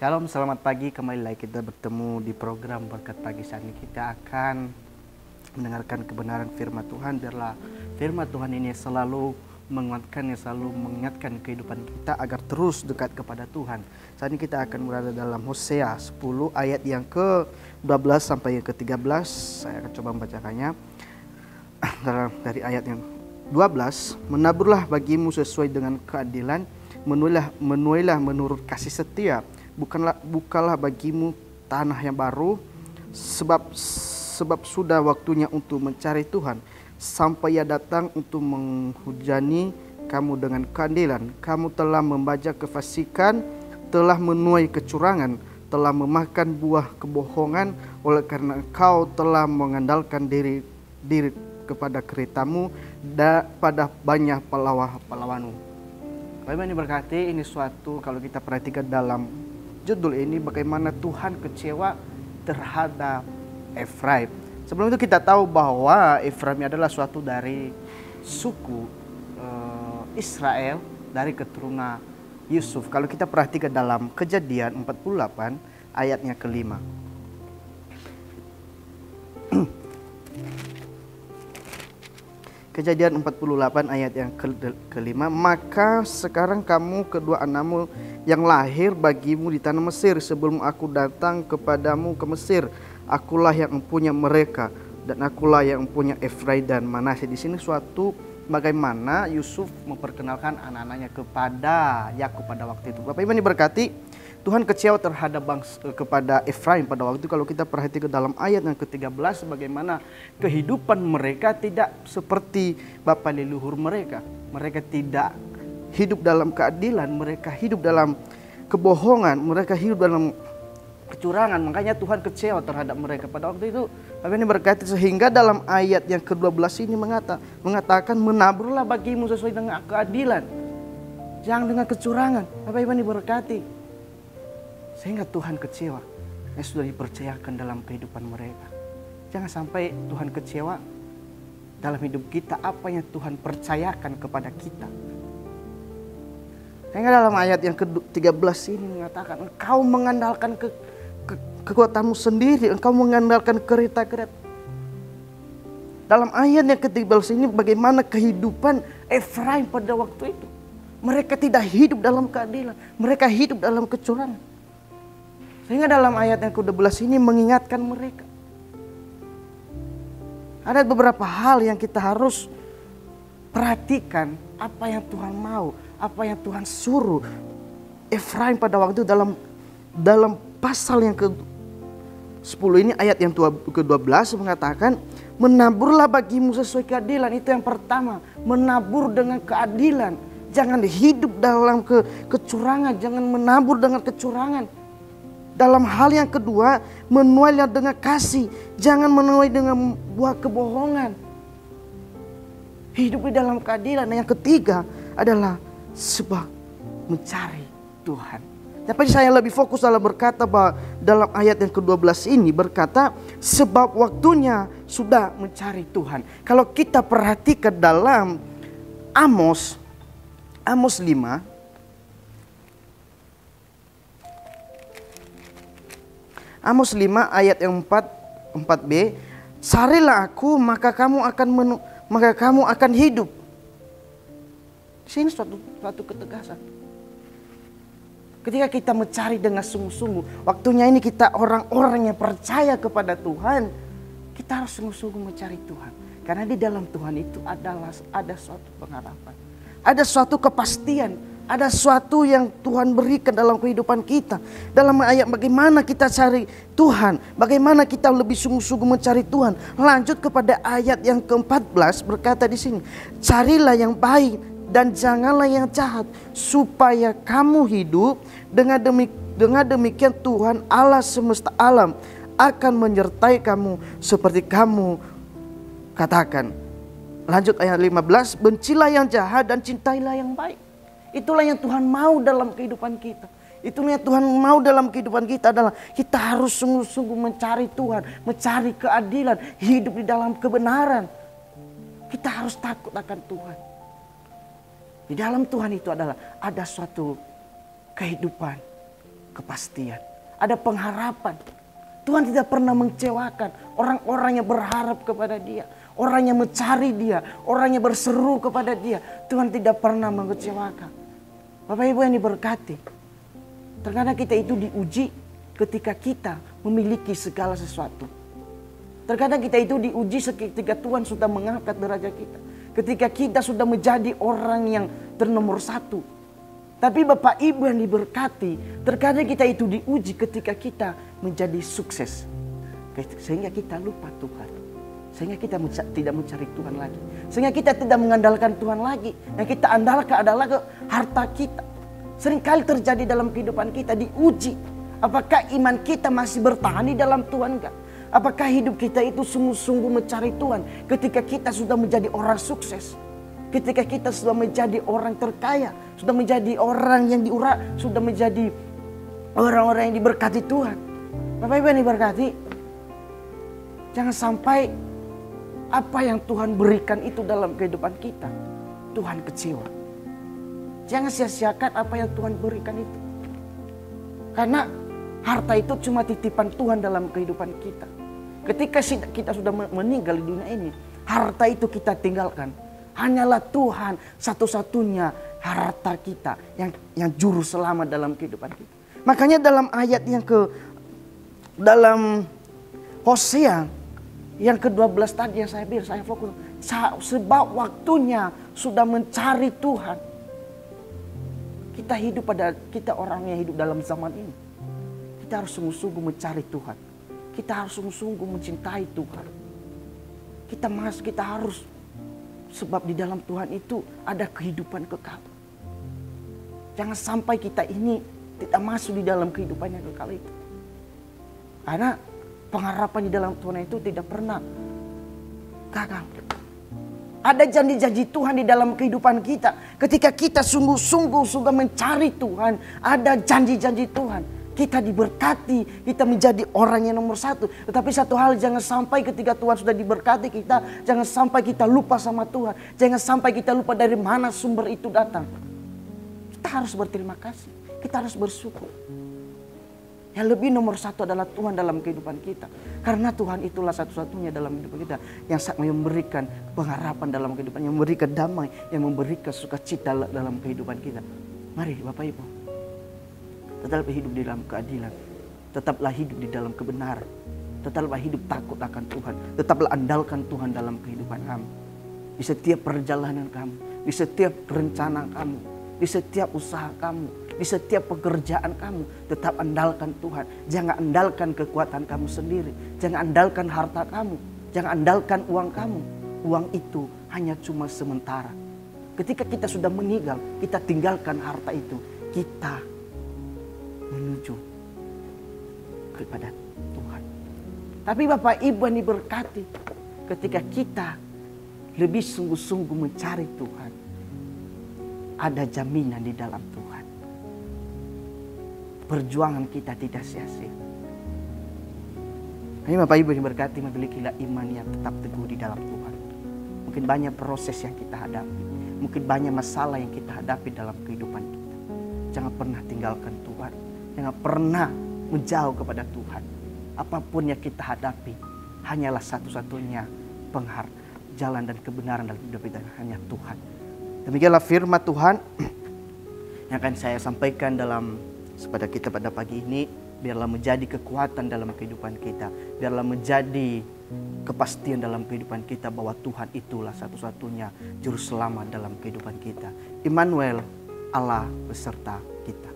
Shalom, selamat pagi. Kembali lagi kita bertemu di program Berkat Pagi. Saat ini kita akan mendengarkan kebenaran firman Tuhan. Biarlah firman Tuhan ini selalu menguatkan, selalu mengingatkan kehidupan kita agar terus dekat kepada Tuhan. Saat ini kita akan berada dalam Hosea 10 ayat yang ke-12 sampai yang ke-13. Saya akan coba membacakannya. Dari ayat yang 12, menaburlah bagimu sesuai dengan keadilan, menuailah menurut kasih setia. Bukalah bagimu tanah yang baru, sebab sudah waktunya untuk mencari Tuhan, sampai Ia datang untuk menghujani kamu dengan keadilan. Kamu telah membajak kefasikan, telah menuai kecurangan, telah memakan buah kebohongan, oleh karena engkau telah mengandalkan diri kepada keretamu dan pada banyak pahlawanmu. Bapak ini berkati, ini suatu kalau kita perhatikan dalam judul ini, bagaimana Tuhan kecewa terhadap Efraim. Sebelum itu kita tahu bahwa Efraim adalah suatu dari suku Israel dari keturunan Yusuf. Kalau kita perhatikan dalam Kejadian 48 ayatnya kelima. Kejadian 48 ayat yang kelima, maka sekarang kamu kedua anakmu yang lahir bagimu di tanah Mesir, sebelum aku datang kepadamu ke Mesir, akulah yang mempunyai mereka, dan akulah yang mempunyai Efraim dan Manasye. Di sini suatu bagaimana Yusuf memperkenalkan anak-anaknya kepada Yakub pada waktu itu. Bapak Ibu ini berkati, Tuhan kecewa terhadap kepada Efraim pada waktu itu. Kalau kita perhatikan dalam ayat yang ke-13, bagaimana kehidupan mereka tidak seperti bapa leluhur mereka. Mereka tidak hidup dalam keadilan, mereka hidup dalam kebohongan, mereka hidup dalam kecurangan. Makanya Tuhan kecewa terhadap mereka pada waktu itu. Bapak ini berkati, sehingga dalam ayat yang ke-12 ini mengatakan, menaburlah bagimu sesuai dengan keadilan, jangan dengan kecurangan. Bapak Ibu ini berkati, sehingga Tuhan kecewa yang sudah dipercayakan dalam kehidupan mereka. Jangan sampai Tuhan kecewa dalam hidup kita apa yang Tuhan percayakan kepada kita. Sehingga dalam ayat yang ke-13 ini mengatakan, engkau mengandalkan kekuatanmu sendiri, engkau mengandalkan kereta-kereta. Dalam ayat yang ke-13 ini bagaimana kehidupan Efraim pada waktu itu. Mereka tidak hidup dalam keadilan, mereka hidup dalam kecurangan. Sehingga dalam ayat yang ke-12 ini mengingatkan mereka. Ada beberapa hal yang kita harus perhatikan, apa yang Tuhan mau, apa yang Tuhan suruh Efraim pada waktu itu. Dalam pasal yang ke-10 ini ayat yang ke-12 mengatakan, menaburlah bagimu sesuai keadilan. Itu yang pertama, menabur dengan keadilan. Jangan hidup dalam kecurangan, jangan menabur dengan kecurangan. Dalam hal yang kedua, menuailah dengan kasih, jangan menuai dengan buah kebohongan. Hidup di dalam keadilan. Dan yang ketiga adalah sebab mencari Tuhan. Tapi saya lebih fokus dalam berkata bahwa dalam ayat yang ke-12 ini berkata, sebab waktunya sudah mencari Tuhan. Kalau kita perhatikan dalam Amos 5 ayat yang 4b, carilah aku maka kamu akan hidup. Di sini suatu ketegasan. Ketika kita mencari dengan sungguh-sungguh, waktunya ini kita orang-orang yang percaya kepada Tuhan, kita harus sungguh-sungguh mencari Tuhan. Karena di dalam Tuhan itu ada suatu pengharapan, ada suatu kepastian. Ada sesuatu yang Tuhan berikan dalam kehidupan kita. Dalam ayat bagaimana kita cari Tuhan, bagaimana kita lebih sungguh-sungguh mencari Tuhan. Lanjut kepada ayat yang ke-14 berkata di sini, carilah yang baik dan janganlah yang jahat, supaya kamu hidup. Dengan demikian Tuhan Allah semesta alam akan menyertai kamu seperti kamu katakan. Lanjut ayat 15, bencilah yang jahat dan cintailah yang baik. Itulah yang Tuhan mau dalam kehidupan kita. Itulah yang Tuhan mau dalam kehidupan kita adalah kita harus sungguh-sungguh mencari Tuhan, mencari keadilan, hidup di dalam kebenaran. Kita harus takut akan Tuhan. Di dalam Tuhan itu adalah ada suatu kehidupan kepastian, ada pengharapan. Tuhan tidak pernah mengecewakan orang-orang yang berharap kepada Dia, orang yang mencari Dia, orang yang berseru kepada Dia. Tuhan tidak pernah mengecewakan. Bapak Ibu yang diberkati, terkadang kita itu diuji ketika kita memiliki segala sesuatu. Terkadang kita itu diuji ketika Tuhan sudah mengangkat derajat kita, ketika kita sudah menjadi orang yang ternomor satu. Tapi Bapak Ibu yang diberkati, terkadang kita itu diuji ketika kita menjadi sukses. Sehingga kita lupa Tuhan. Sehingga kita tidak mencari Tuhan lagi. Sehingga kita tidak mengandalkan Tuhan lagi. Yang kita andalkan adalah harta kita. Seringkali terjadi dalam kehidupan kita diuji. Apakah iman kita masih bertahan di dalam Tuhan enggak? Apakah hidup kita itu sungguh-sungguh mencari Tuhan ketika kita sudah menjadi orang sukses? Ketika kita sudah menjadi orang terkaya, sudah menjadi orang yang sudah menjadi orang-orang yang diberkati Tuhan. Bapak Ibu yang diberkati, jangan sampai apa yang Tuhan berikan itu dalam kehidupan kita, Tuhan kecewa. Jangan sia-siakan apa yang Tuhan berikan itu. Karena harta itu cuma titipan Tuhan dalam kehidupan kita. Ketika kita sudah meninggal di dunia ini, harta itu kita tinggalkan. Hanyalah Tuhan satu-satunya harta kita yang juru selamat dalam kehidupan kita. Makanya dalam ayat dalam Hosea yang ke-12 tadi yang saya fokus. Sebab waktunya sudah mencari Tuhan. Kita orang yang hidup dalam zaman ini. Kita harus sungguh-sungguh mencari Tuhan. Kita harus sungguh-sungguh mencintai Tuhan. Kita harus, sebab di dalam Tuhan itu ada kehidupan kekal. Jangan sampai kita ini tidak masuk di dalam kehidupan yang kekal itu. Karena pengharapan di dalam Tuhan itu tidak pernah gagal. Ada janji-janji Tuhan di dalam kehidupan kita. Ketika kita sungguh-sungguh sudah mencari Tuhan, ada janji-janji Tuhan. Kita diberkati, kita menjadi orang yang nomor satu. Tetapi satu hal, jangan sampai ketika Tuhan sudah diberkati kita, jangan sampai kita lupa sama Tuhan. Jangan sampai kita lupa dari mana sumber itu datang. Kita harus berterima kasih, kita harus bersyukur. Yang lebih nomor satu adalah Tuhan dalam kehidupan kita. Karena Tuhan itulah satu-satunya dalam kehidupan kita yang memberikan pengharapan dalam kehidupan, yang memberikan damai, yang memberikan sukacita dalam kehidupan kita. Mari Bapak Ibu, tetaplah hidup di dalam keadilan, tetaplah hidup di dalam kebenaran, tetaplah hidup takut akan Tuhan, tetaplah andalkan Tuhan dalam kehidupan kamu. Di setiap perjalanan kamu, di setiap rencana kamu, di setiap usaha kamu, di setiap pekerjaan kamu, tetap andalkan Tuhan. Jangan andalkan kekuatan kamu sendiri, jangan andalkan harta kamu, jangan andalkan uang kamu. Uang itu hanya cuma sementara. Ketika kita sudah meninggal, kita tinggalkan harta itu, kita menuju kepada Tuhan. Tapi Bapak Ibu yang diberkati, ketika kita lebih sungguh-sungguh mencari Tuhan, ada jaminan di dalam Tuhan. Perjuangan kita tidak sia-sia. Ini Bapak Ibu yang diberkati, memilikilah iman yang tetap teguh di dalam Tuhan. Mungkin banyak proses yang kita hadapi, mungkin banyak masalah yang kita hadapi dalam kehidupan kita. Jangan pernah tinggalkan Tuhan. Jangan pernah menjauh kepada Tuhan. Apapun yang kita hadapi, hanyalah satu-satunya jalan dan kebenaran dalam hidup kita, hanya Tuhan. Demikianlah firman Tuhan yang akan saya sampaikan kepada kita pada pagi ini. Biarlah menjadi kekuatan dalam kehidupan kita. Biarlah menjadi kepastian dalam kehidupan kita bahwa Tuhan itulah satu-satunya juru selamat dalam kehidupan kita. Immanuel, Allah beserta kita.